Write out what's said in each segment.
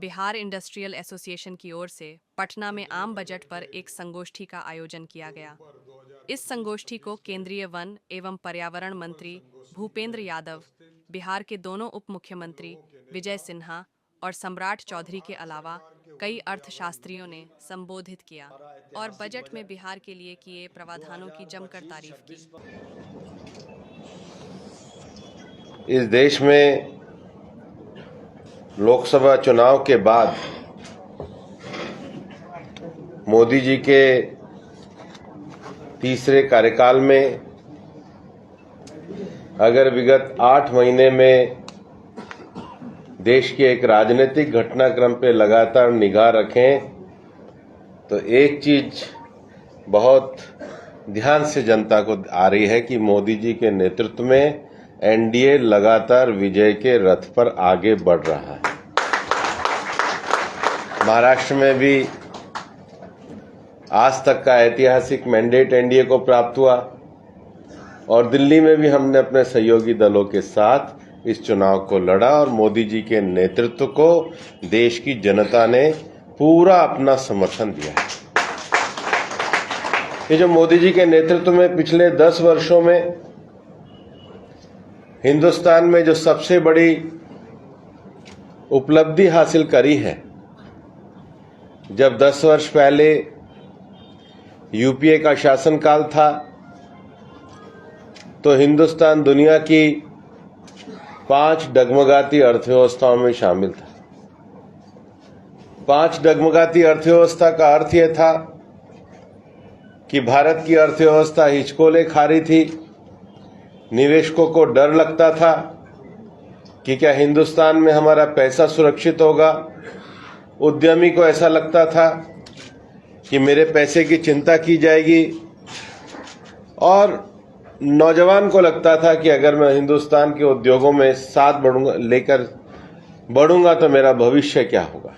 Bihar industrial association की ओर से पटना में आम बजट पर एक संगोष्ठी का आयोजन किया गया। इस संगोष्ठी को केंद्रीय वन एवं पर्यावरण मंत्री भूपेंद्र यादव, बिहार के दोनों उप मुख्यमंत्री विजय सिन्हा और सम्राट चौधरी के अलावा कई अर्थशास्त्रियों ने संबोधित किया और बजट में बिहार के लिए किए प्रावधानों की जमकर तारीफ की। इस देश में लोकसभा चुनाव के बाद मोदी जी के तीसरे कार्यकाल में अगर विगत 8 महीने में देश के एक राजनीतिक घटनाक्रम पे लगातार निगाह रखें तो एक चीज बहुत ध्यान से जनता को आ रही है कि मोदी जी के नेतृत्व में एनडीए लगातार विजय के रथ पर आगे बढ़ रहा है। महाराष्ट्र में भी आज तक का ऐतिहासिक मैंडेट एनडीए को प्राप्त हुआ और दिल्ली में भी हमने अपने सहयोगी दलों के साथ इस चुनाव को लड़ा और मोदी जी के नेतृत्व को देश की जनता ने पूरा अपना समर्थन दिया है। ये जो मोदी जी के नेतृत्व में पिछले 10 वर्षों में हिंदुस्तान में जो सबसे बड़ी उपलब्धि हासिल करी है, जब 10 वर्ष पहले यूपीए का शासनकाल था तो हिंदुस्तान दुनिया की 5 डगमगाती अर्थव्यवस्थाओं में शामिल था। 5 डगमगाती अर्थव्यवस्था का अर्थ यह था कि भारत की अर्थव्यवस्था हिचकोले खा रही थी। निवेशकों को डर लगता था कि क्या हिंदुस्तान में हमारा पैसा सुरक्षित होगा। उद्यमी को ऐसा लगता था कि मेरे पैसे की चिंता की जाएगी और नौजवान को लगता था कि अगर मैं हिंदुस्तान के उद्योगों में साथ लेकर बढ़ूंगा तो मेरा भविष्य क्या होगा।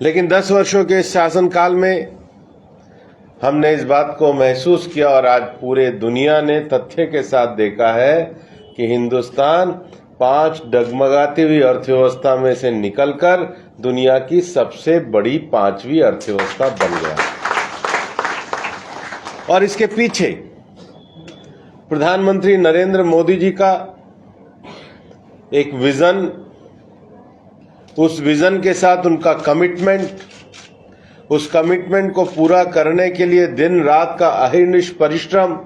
लेकिन 10 वर्षों के इस शासनकाल में हमने इस बात को महसूस किया और आज पूरे दुनिया ने तथ्य के साथ देखा है कि हिंदुस्तान 5 डगमगाती हुई अर्थव्यवस्था में से निकलकर दुनिया की सबसे बड़ी 5वीं अर्थव्यवस्था बन गया। और इसके पीछे प्रधानमंत्री नरेंद्र मोदी जी का एक विजन, उस विजन के साथ उनका कमिटमेंट, उस कमिटमेंट को पूरा करने के लिए दिन रात का अहर्निश परिश्रम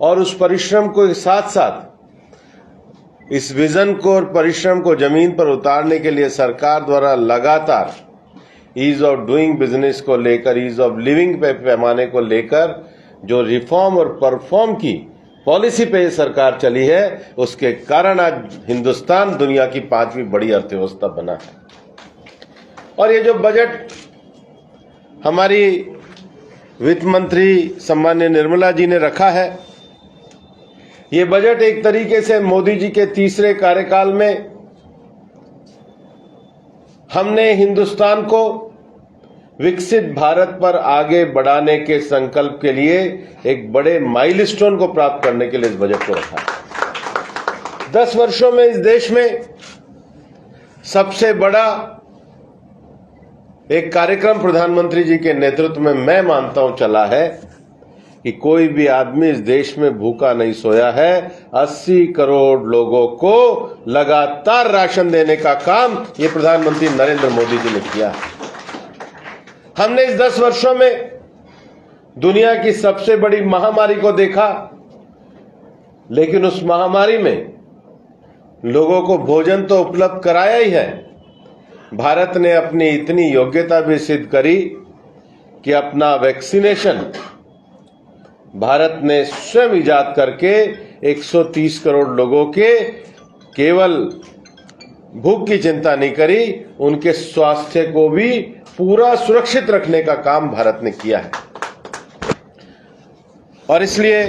और उस परिश्रम को साथ साथ इस विजन को और परिश्रम को जमीन पर उतारने के लिए सरकार द्वारा लगातार ईज ऑफ डूइंग बिजनेस को लेकर, ईज ऑफ लिविंग पैमाने को लेकर जो रिफॉर्म और परफॉर्म की पॉलिसी पे सरकार चली है, उसके कारण आज हिंदुस्तान दुनिया की 5वीं बड़ी अर्थव्यवस्था बना है। और ये जो बजट हमारी वित्त मंत्री सम्मान्य निर्मला जी ने रखा है, ये बजट एक तरीके से मोदी जी के तीसरे कार्यकाल में हमने हिंदुस्तान को विकसित भारत पर आगे बढ़ाने के संकल्प के लिए एक बड़े माइलस्टोन को प्राप्त करने के लिए इस बजट को रखा है। 10 वर्षों में इस देश में सबसे बड़ा एक कार्यक्रम प्रधानमंत्री जी के नेतृत्व में मैं मानता हूं चला है कि कोई भी आदमी इस देश में भूखा नहीं सोया है। 80 करोड़ लोगों को लगातार राशन देने का काम ये प्रधानमंत्री नरेंद्र मोदी जी ने किया है। हमने इस 10 वर्षों में दुनिया की सबसे बड़ी महामारी को देखा, लेकिन उस महामारी में लोगों को भोजन तो उपलब्ध कराया ही है, भारत ने अपनी इतनी योग्यता भी सिद्ध करी कि अपना वैक्सीनेशन भारत ने स्वयं इजाद करके 130 करोड़ लोगों के केवल भूख की चिंता नहीं करी, उनके स्वास्थ्य को भी पूरा सुरक्षित रखने का काम भारत ने किया है। और इसलिए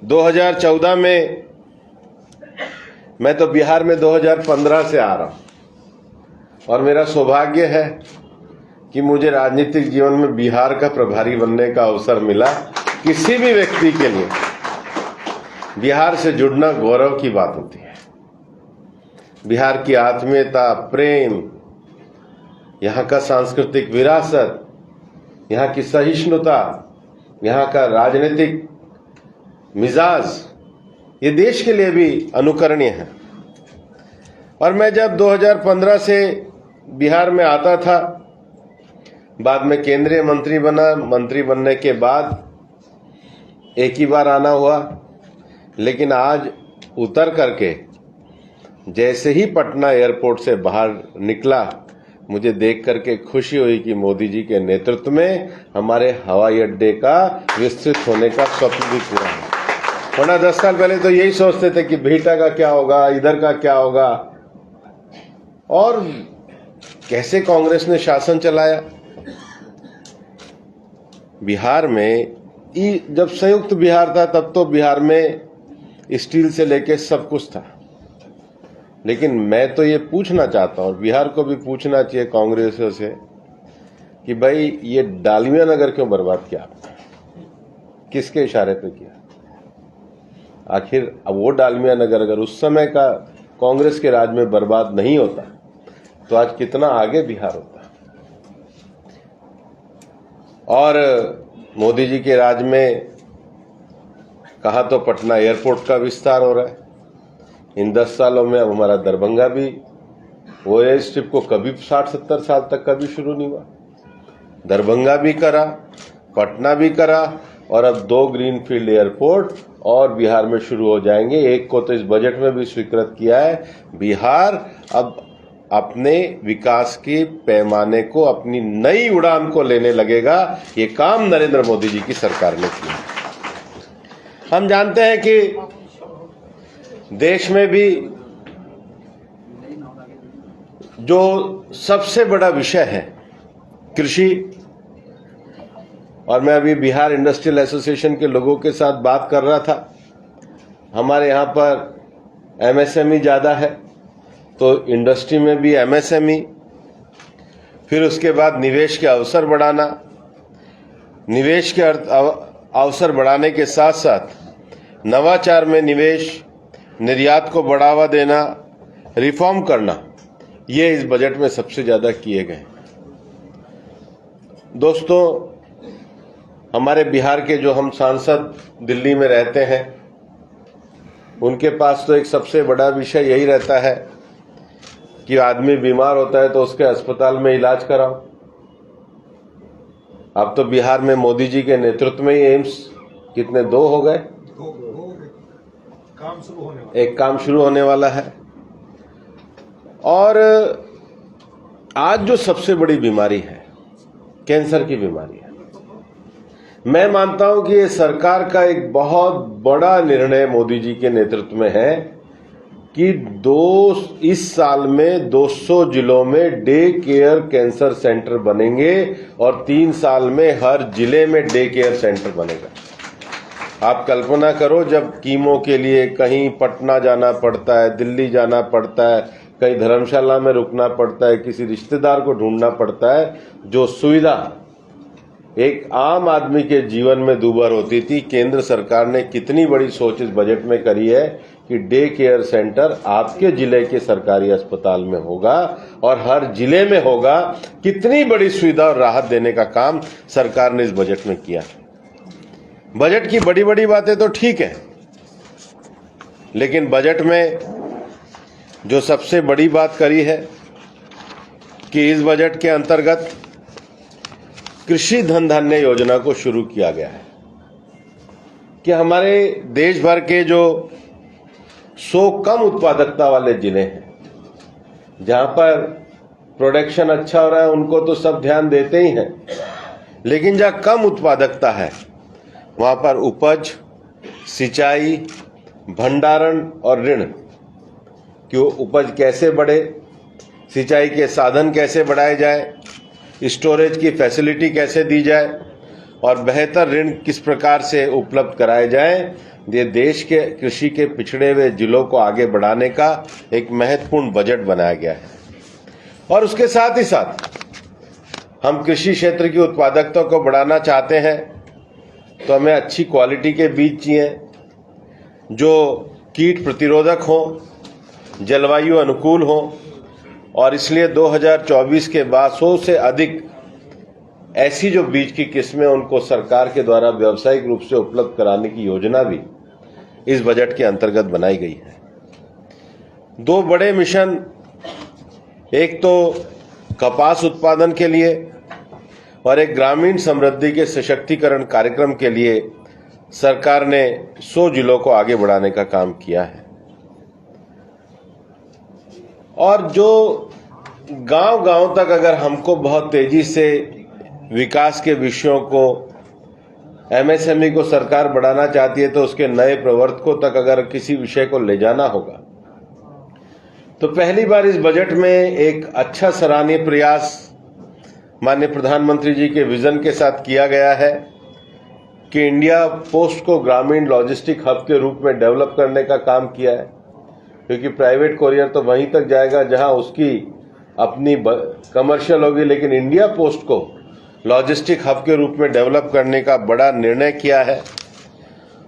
2014 में, मैं तो बिहार में 2015 से आ रहा हूं और मेरा सौभाग्य है कि मुझे राजनीतिक जीवन में बिहार का प्रभारी बनने का अवसर मिला। किसी भी व्यक्ति के लिए बिहार से जुड़ना गौरव की बात होती है। बिहार की आत्मीयता, प्रेम, यहाँ का सांस्कृतिक विरासत, यहाँ की सहिष्णुता, यहाँ का राजनीतिक मिजाज, ये देश के लिए भी अनुकरणीय है। और मैं जब 2015 से बिहार में आता था, बाद में केंद्रीय मंत्री बना, मंत्री बनने के बाद एक ही बार आना हुआ, लेकिन आज उतर करके जैसे ही पटना एयरपोर्ट से बाहर निकला, मुझे देख करके खुशी हुई कि मोदी जी के नेतृत्व में हमारे हवाई अड्डे का विस्तृत होने का स्वप्न भी पूरा है। वरना 10 साल पहले तो यही सोचते थे कि बिहटा का क्या होगा, इधर का क्या होगा, और कैसे कांग्रेस ने शासन चलाया। बिहार में जब संयुक्त बिहार था तब तो बिहार में स्टील से लेके सब कुछ था, लेकिन मैं तो ये पूछना चाहता हूं, बिहार को भी पूछना चाहिए कांग्रेसियों से कि भाई ये डालमिया नगर क्यों बर्बाद किया आपने, किसके इशारे पे किया? आखिर अब वो डालमिया नगर अगर उस समय का कांग्रेस के राज में बर्बाद नहीं होता तो आज कितना आगे बिहार होता। और मोदी जी के राज में कहा तो पटना एयरपोर्ट का विस्तार हो रहा है। इन 10 सालों में अब हमारा दरभंगा भी, वो एयर स्ट्रिप को कभी 60-70 साल तक कभी शुरू नहीं हुआ। दरभंगा भी करा, पटना भी करा, और अब 2 ग्रीनफील्ड एयरपोर्ट और बिहार में शुरू हो जाएंगे। एक को तो इस बजट में भी स्वीकृत किया है। बिहार अब अपने विकास के पैमाने को, अपनी नई उड़ान को लेने लगेगा। ये काम नरेंद्र मोदी जी की सरकार ने किया। हम जानते हैं कि देश में भी जो सबसे बड़ा विषय है कृषि, और मैं अभी बिहार इंडस्ट्रियल एसोसिएशन के लोगों के साथ बात कर रहा था। हमारे यहाँ पर एमएसएमई ज्यादा है, तो इंडस्ट्री में भी एमएसएमई, फिर उसके बाद निवेश के अवसर बढ़ाना, निवेश के अवसर बढ़ाने के साथ साथ नवाचार में निवेश, निर्यात को बढ़ावा देना, रिफॉर्म करना, ये इस बजट में सबसे ज्यादा किए गए। दोस्तों, हमारे बिहार के जो हम सांसद दिल्ली में रहते हैं, उनके पास तो एक सबसे बड़ा विषय यही रहता है कि आदमी बीमार होता है तो उसके अस्पताल में इलाज कराओ। अब तो बिहार में मोदी जी के नेतृत्व में ही एम्स कितने 2 हो गए, एक काम शुरू होने वाला है। और आज जो सबसे बड़ी बीमारी है कैंसर की बीमारी है। मैं मानता हूं कि ये सरकार का एक बहुत बड़ा निर्णय मोदी जी के नेतृत्व में है कि इस साल में 200 जिलों में डे केयर कैंसर सेंटर बनेंगे और 3 साल में हर जिले में डे केयर सेंटर बनेगा। आप कल्पना करो, जब कीमो के लिए कहीं पटना जाना पड़ता है, दिल्ली जाना पड़ता है, कहीं धर्मशाला में रुकना पड़ता है, किसी रिश्तेदार को ढूंढना पड़ता है, जो सुविधा एक आम आदमी के जीवन में दूभर होती थी, केंद्र सरकार ने कितनी बड़ी सोच इस बजट में करी है कि डे केयर सेंटर आपके जिले के सरकारी अस्पताल में होगा और हर जिले में होगा। कितनी बड़ी सुविधा और राहत देने का काम सरकार ने इस बजट में किया। बजट की बड़ी बड़ी बातें तो ठीक है, लेकिन बजट में जो सबसे बड़ी बात करी है कि इस बजट के अंतर्गत कृषि धन धान्य योजना को शुरू किया गया है कि हमारे देश भर के जो 100 कम उत्पादकता वाले जिले हैं, जहां पर प्रोडक्शन अच्छा हो रहा है, उनको तो सब ध्यान देते ही हैं, लेकिन जहां कम उत्पादकता है वहां पर उपज, सिंचाई, भंडारण और ऋण कि उपज कैसे बढ़े, सिंचाई के साधन कैसे बढ़ाए जाए, स्टोरेज की फैसिलिटी कैसे दी जाए और बेहतर ऋण किस प्रकार से उपलब्ध कराए जाए। ये देश के कृषि के पिछड़े हुए जिलों को आगे बढ़ाने का एक महत्वपूर्ण बजट बनाया गया है। और उसके साथ ही साथ हम कृषि क्षेत्र की उत्पादकता को बढ़ाना चाहते हैं, तो हमें अच्छी क्वालिटी के बीज चाहिए जो कीट प्रतिरोधक हो, जलवायु अनुकूल हो, और इसलिए 2024 के बाद 100 से अधिक ऐसी जो बीज की किस्में उनको सरकार के द्वारा व्यावसायिक रूप से उपलब्ध कराने की योजना भी इस बजट के अंतर्गत बनाई गई है। 2 बड़े मिशन, एक तो कपास उत्पादन के लिए और एक ग्रामीण समृद्धि के सशक्तिकरण कार्यक्रम के लिए सरकार ने 100 जिलों को आगे बढ़ाने का काम किया है। और जो गांव-गांव तक अगर हमको बहुत तेजी से विकास के विषयों को, एमएसएमई को सरकार बढ़ाना चाहती है, तो उसके नए प्रवर्तकों तक अगर किसी विषय को ले जाना होगा, तो पहली बार इस बजट में एक अच्छा सराहनीय प्रयास माननीय प्रधानमंत्री जी के विजन के साथ किया गया है कि इंडिया पोस्ट को ग्रामीण लॉजिस्टिक हब के रूप में डेवलप करने का काम किया है, क्योंकि प्राइवेट कोरियर तो वहीं तक जाएगा जहां उसकी अपनी कमर्शियल होगी, लेकिन इंडिया पोस्ट को लॉजिस्टिक हब के रूप में डेवलप करने का बड़ा निर्णय किया है।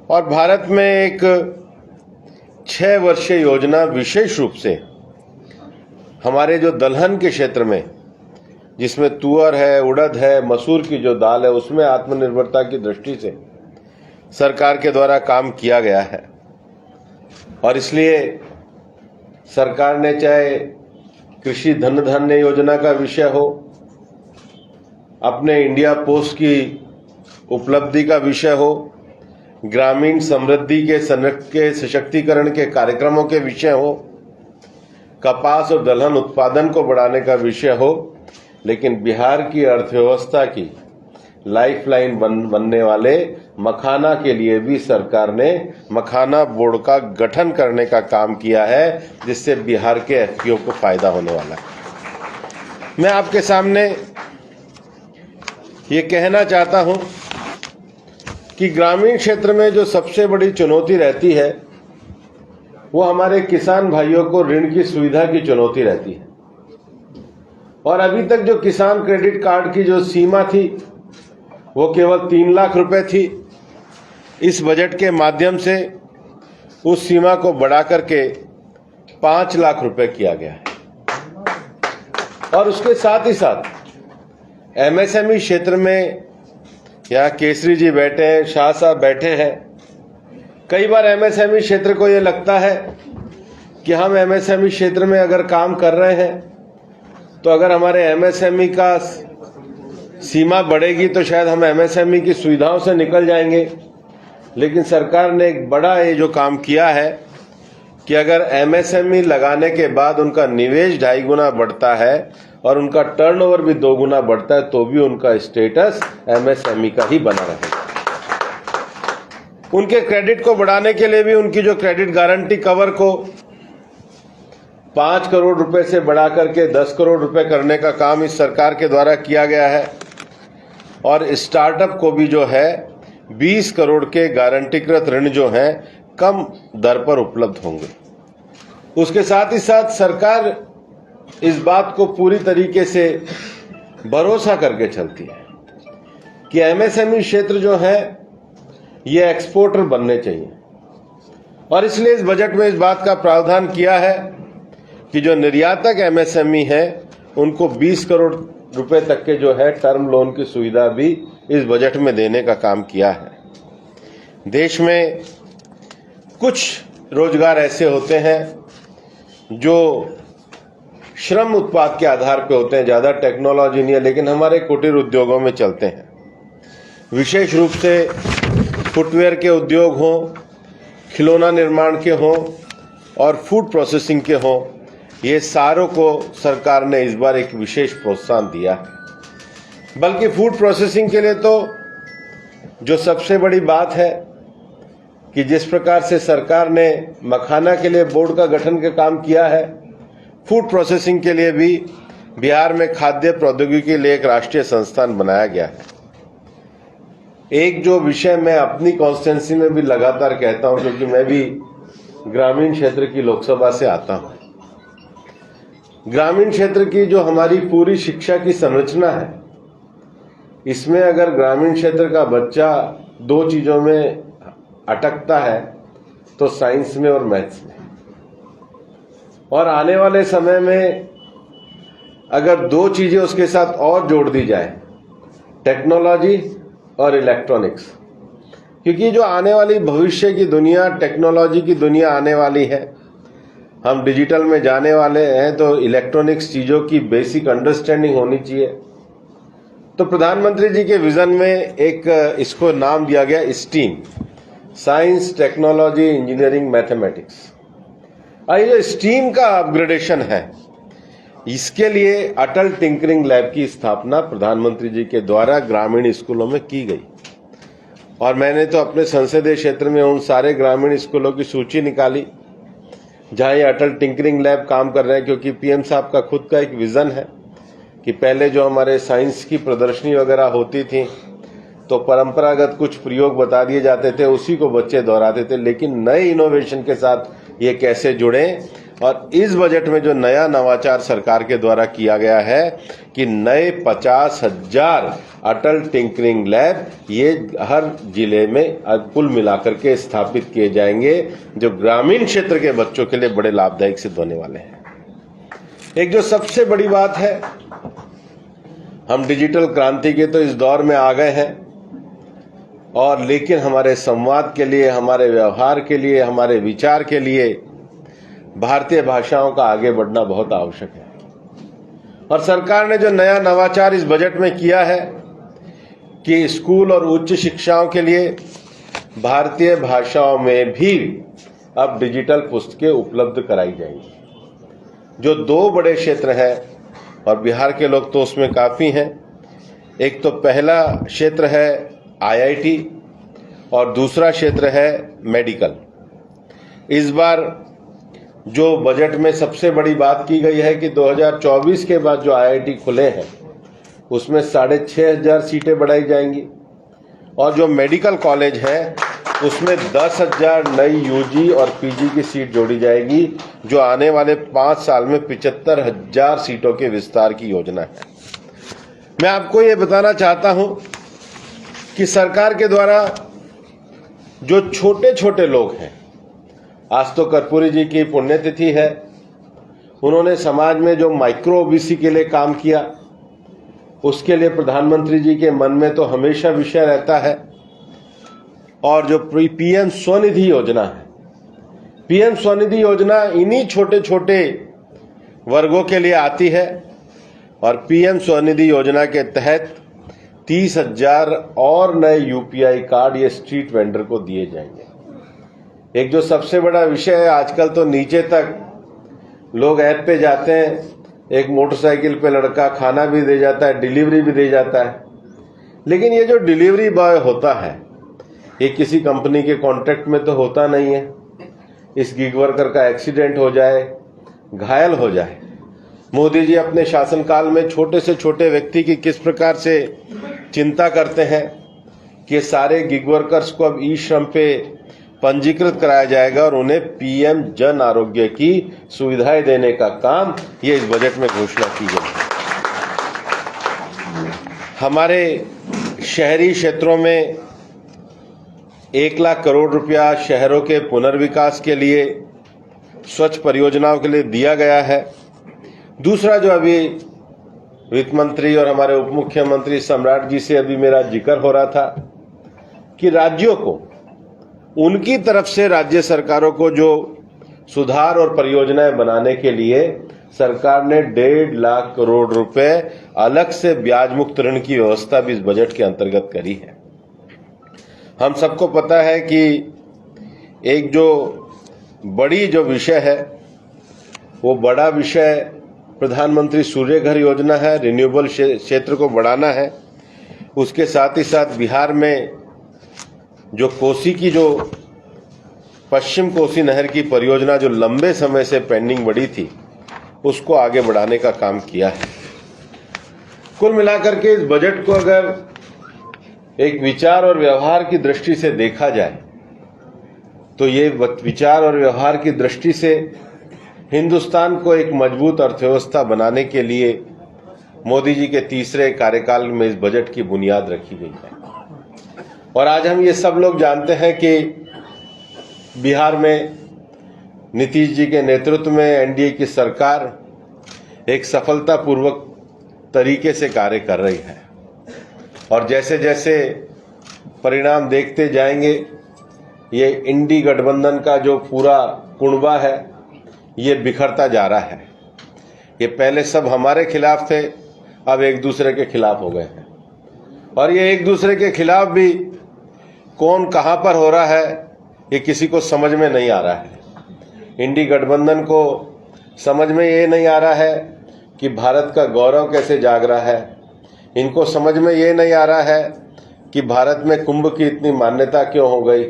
और भारत में एक 6 वर्षीय योजना विशेष रूप से हमारे जो दलहन के क्षेत्र में, जिसमें तुअर है, उड़द है, मसूर की जो दाल है, उसमें आत्मनिर्भरता की दृष्टि से सरकार के द्वारा काम किया गया है। और इसलिए सरकार ने चाहे कृषि धन धान्य योजना का विषय हो, अपने इंडिया पोस्ट की उपलब्धि का विषय हो, ग्रामीण समृद्धि के सशक्तिकरण के कार्यक्रमों के विषय हो, कपास और दलहन उत्पादन को बढ़ाने का विषय हो, लेकिन बिहार की अर्थव्यवस्था की लाइफलाइन बनने वाले मखाना के लिए भी सरकार ने मखाना बोर्ड का गठन करने का काम किया है, जिससे बिहार के एफपीओ को फायदा होने वाला है। मैं आपके सामने ये कहना चाहता हूं कि ग्रामीण क्षेत्र में जो सबसे बड़ी चुनौती रहती है, वो हमारे किसान भाइयों को ऋण की सुविधा की चुनौती रहती है। और अभी तक जो किसान क्रेडिट कार्ड की जो सीमा थी, वो केवल 3 लाख रुपए थी। इस बजट के माध्यम से उस सीमा को बढ़ा करके 5 लाख रुपए किया गया है। और उसके साथ ही साथ एमएसएमई क्षेत्र में, यहाँ केसरी जी बैठे हैं, शाह साहब बैठे हैं, कई बार एमएसएमई क्षेत्र को ये लगता है कि हम एमएसएमई क्षेत्र में अगर काम कर रहे हैं, तो अगर हमारे एमएसएमई का सीमा बढ़ेगी तो शायद हम एमएसएमई की सुविधाओं से निकल जाएंगे। लेकिन सरकार ने एक बड़ा ये जो काम किया है कि अगर एमएसएमई लगाने के बाद उनका निवेश 2.5 गुना बढ़ता है और उनका टर्नओवर भी 2 गुना बढ़ता है, तो भी उनका स्टेटस एमएसएमई का ही बना रहेगा। उनके क्रेडिट को बढ़ाने के लिए भी उनकी जो क्रेडिट गारंटी कवर को 5 करोड़ रुपए से बढ़ा करके 10 करोड़ रुपए करने का काम इस सरकार के द्वारा किया गया है। और स्टार्टअप को भी जो है 20 करोड़ के गारंटीकृत ऋण जो हैं कम दर पर उपलब्ध होंगे। उसके साथ ही साथ सरकार इस बात को पूरी तरीके से भरोसा करके चलती है कि एमएसएमई क्षेत्र जो है ये एक्सपोर्टर बनने चाहिए। और इसलिए इस बजट में इस बात का प्रावधान किया है कि जो निर्यातक एमएसएमई है उनको 20 करोड़ रुपए तक के जो है टर्म लोन की सुविधा भी इस बजट में देने का काम किया है। देश में कुछ रोजगार ऐसे होते हैं जो श्रम उत्पाद के आधार पे होते हैं, ज्यादा टेक्नोलॉजी नहीं है, लेकिन हमारे कुटीर उद्योगों में चलते हैं। विशेष रूप से फुटवेयर के उद्योग हों, खिलौना निर्माण के हों और फूड प्रोसेसिंग के हों, ये सारों को सरकार ने इस बार एक विशेष प्रोत्साहन दिया है। बल्कि फूड प्रोसेसिंग के लिए तो जो सबसे बड़ी बात है कि जिस प्रकार से सरकार ने मखाना के लिए बोर्ड का गठन का काम किया है, फूड प्रोसेसिंग के लिए भी बिहार में खाद्य प्रौद्योगिकी के लिए एक राष्ट्रीय संस्थान बनाया गया है। एक जो विषय मैं अपनी कॉन्स्टिट्यूंसी में भी लगातार कहता हूं, क्योंकि मैं भी ग्रामीण क्षेत्र की लोकसभा से आता हूं, ग्रामीण क्षेत्र की जो हमारी पूरी शिक्षा की संरचना है, इसमें अगर ग्रामीण क्षेत्र का बच्चा 2 चीजों में अटकता है तो साइंस में और मैथ्स में। और आने वाले समय में अगर दो चीजें उसके साथ और जोड़ दी जाए, टेक्नोलॉजी और इलेक्ट्रॉनिक्स, क्योंकि जो आने वाली भविष्य की दुनिया, टेक्नोलॉजी की दुनिया आने वाली है, हम डिजिटल में जाने वाले हैं, तो इलेक्ट्रॉनिक्स चीजों की बेसिक अंडरस्टैंडिंग होनी चाहिए। तो प्रधानमंत्री जी के विजन में एक इसको नाम दिया गया steam, science, technology, engineering, mathematics. ये जो स्टीम का अपग्रेडेशन है, इसके लिए अटल टिंकरिंग लैब की स्थापना प्रधानमंत्री जी के द्वारा ग्रामीण स्कूलों में की गई। और मैंने तो अपने संसदीय क्षेत्र में उन सारे ग्रामीण स्कूलों की सूची निकाली जहां ये अटल टिंकरिंग लैब काम कर रहे हैं, क्योंकि पीएम साहब का खुद का एक विजन है कि पहले जो हमारे साइंस की प्रदर्शनी वगैरह होती थी तो परंपरागत कुछ प्रयोग बता दिए जाते थे, उसी को बच्चे दोहराते थे, लेकिन नए इनोवेशन के साथ ये कैसे जुड़े। और इस बजट में जो नया नवाचार सरकार के द्वारा किया गया है कि नए 50,000 अटल टिंकरिंग लैब ये हर जिले में कुल मिलाकर के स्थापित किए जाएंगे, जो ग्रामीण क्षेत्र के बच्चों के लिए बड़े लाभदायक सिद्ध होने वाले हैं। एक जो सबसे बड़ी बात है, हम डिजिटल क्रांति के तो इस दौर में आ गए हैं, और लेकिन हमारे संवाद के लिए, हमारे व्यवहार के लिए, हमारे विचार के लिए भारतीय भाषाओं का आगे बढ़ना बहुत आवश्यक है। और सरकार ने जो नया नवाचार इस बजट में किया है कि स्कूल और उच्च शिक्षाओं के लिए भारतीय भाषाओं में भी अब डिजिटल पुस्तकें उपलब्ध कराई जाएंगी। जो दो बड़े क्षेत्र हैं, और बिहार के लोग तो उसमें काफी हैं। एक तो पहला क्षेत्र है आईआईटी और दूसरा क्षेत्र है मेडिकल। इस बार जो बजट में सबसे बड़ी बात की गई है कि 2024 के बाद जो आईआईटी खुले हैं उसमें 6,500 सीटें बढ़ाई जाएंगी, और जो मेडिकल कॉलेज है उसमें 10,000 नई यूजी और पीजी की सीट जोड़ी जाएगी, जो आने वाले 5 साल में 75,000 सीटों के विस्तार की योजना है। मैं आपको ये बताना चाहता हूं कि सरकार के द्वारा जो छोटे छोटे लोग हैं, आज तो कर्पूरी जी की पुण्यतिथि है, उन्होंने समाज में जो माइक्रो ओबीसी के लिए काम किया, उसके लिए प्रधानमंत्री जी के मन में तो हमेशा विषय रहता है। और जो पीएम स्वनिधि योजना है, पीएम स्वनिधि योजना इन्हीं छोटे छोटे वर्गों के लिए आती है, और पीएम स्वनिधि योजना के तहत 30,000 और नए यूपीआई कार्ड ये स्ट्रीट वेंडर को दिए जाएंगे। एक जो सबसे बड़ा विषय है, आजकल तो नीचे तक लोग ऐप पे जाते हैं, एक मोटरसाइकिल पे लड़का खाना भी दे जाता है, डिलीवरी भी दे जाता है, लेकिन ये जो डिलीवरी बॉय होता है ये किसी कंपनी के कॉन्ट्रैक्ट में तो होता नहीं है। इस गिग वर्कर का एक्सीडेंट हो जाए, घायल हो जाए, मोदी जी अपने शासनकाल में छोटे से छोटे व्यक्ति की किस प्रकार से चिंता करते हैं कि सारे गिग वर्कर्स को अब ई श्रम पे पंजीकृत कराया जाएगा और उन्हें पीएम जन आरोग्य की सुविधाएं देने का काम ये इस बजट में घोषणा की गई है। हमारे शहरी क्षेत्रों में 1 लाख करोड़ रुपया शहरों के पुनर्विकास के लिए, स्वच्छ परियोजनाओं के लिए दिया गया है। दूसरा जो अभी वित्त मंत्री और हमारे उप मुख्यमंत्री सम्राट जी से अभी मेरा जिक्र हो रहा था कि राज्यों को, उनकी तरफ से राज्य सरकारों को जो सुधार और परियोजनाएं बनाने के लिए सरकार ने 1.5 लाख करोड़ रुपए अलग से ब्याज मुक्त ऋण की व्यवस्था भी इस बजट के अंतर्गत करी है। हम सबको पता है कि एक जो बड़ी जो विषय है, वो बड़ा विषय प्रधानमंत्री सूर्य घर योजना है, रिन्यूएबल क्षेत्र को बढ़ाना है। उसके साथ ही साथ बिहार में जो कोसी की जो पश्चिम कोसी नहर की परियोजना जो लंबे समय से पेंडिंग पड़ी थी, उसको आगे बढ़ाने का काम किया है। कुल मिलाकर के इस बजट को अगर एक विचार और व्यवहार की दृष्टि से देखा जाए तो ये विचार और व्यवहार की दृष्टि से हिंदुस्तान को एक मजबूत अर्थव्यवस्था बनाने के लिए मोदी जी के तीसरे कार्यकाल में इस बजट की बुनियाद रखी गई है। और आज हम ये सब लोग जानते हैं कि बिहार में नीतीश जी के नेतृत्व में एनडीए की सरकार एक सफलतापूर्वक तरीके से कार्य कर रही है और जैसे जैसे परिणाम देखते जाएंगे ये इंडी गठबंधन का जो पूरा कुनबा है ये बिखरता जा रहा है। ये पहले सब हमारे खिलाफ थे, अब एक दूसरे के खिलाफ हो गए हैं और ये एक दूसरे के खिलाफ भी कौन कहां पर हो रहा है ये किसी को समझ में नहीं आ रहा है। इंडी गठबंधन को समझ में ये नहीं आ रहा है कि भारत का गौरव कैसे जाग रहा है। इनको समझ में ये नहीं आ रहा है कि भारत में कुंभ की इतनी मान्यता क्यों हो गई।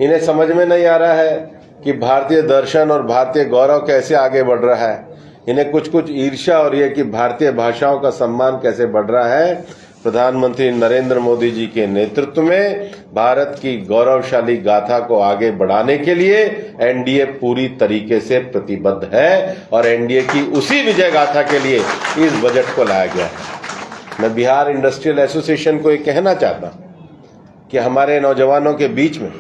इन्हें समझ में नहीं आ रहा है कि भारतीय दर्शन और भारतीय गौरव कैसे आगे बढ़ रहा है। इन्हें कुछ कुछ ईर्ष्या और ये कि भारतीय भाषाओं का सम्मान कैसे बढ़ रहा है। प्रधानमंत्री नरेंद्र मोदी जी के नेतृत्व में भारत की गौरवशाली गाथा को आगे बढ़ाने के लिए एनडीए पूरी तरीके से प्रतिबद्ध है और एनडीए की उसी विजय गाथा के लिए इस बजट को लाया गया है। मैं बिहार इंडस्ट्रियल एसोसिएशन को ये कहना चाहता हूं कि हमारे नौजवानों के बीच में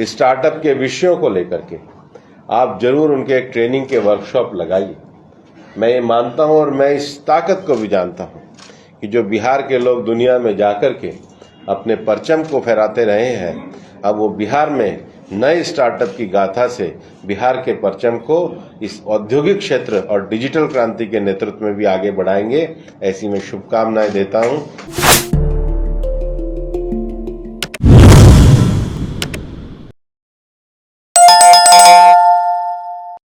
स्टार्टअप के विषयों को लेकर के आप जरूर उनके एक ट्रेनिंग के वर्कशॉप लगाइए। मैं ये मानता हूं और मैं इस ताकत को भी जानता हूं कि जो बिहार के लोग दुनिया में जाकर के अपने परचम को फहराते रहे हैं, अब वो बिहार में नए स्टार्टअप की गाथा से बिहार के परचम को इस औद्योगिक क्षेत्र और डिजिटल क्रांति के नेतृत्व में भी आगे बढ़ाएंगे। ऐसी मैं शुभकामनाएं देता हूं।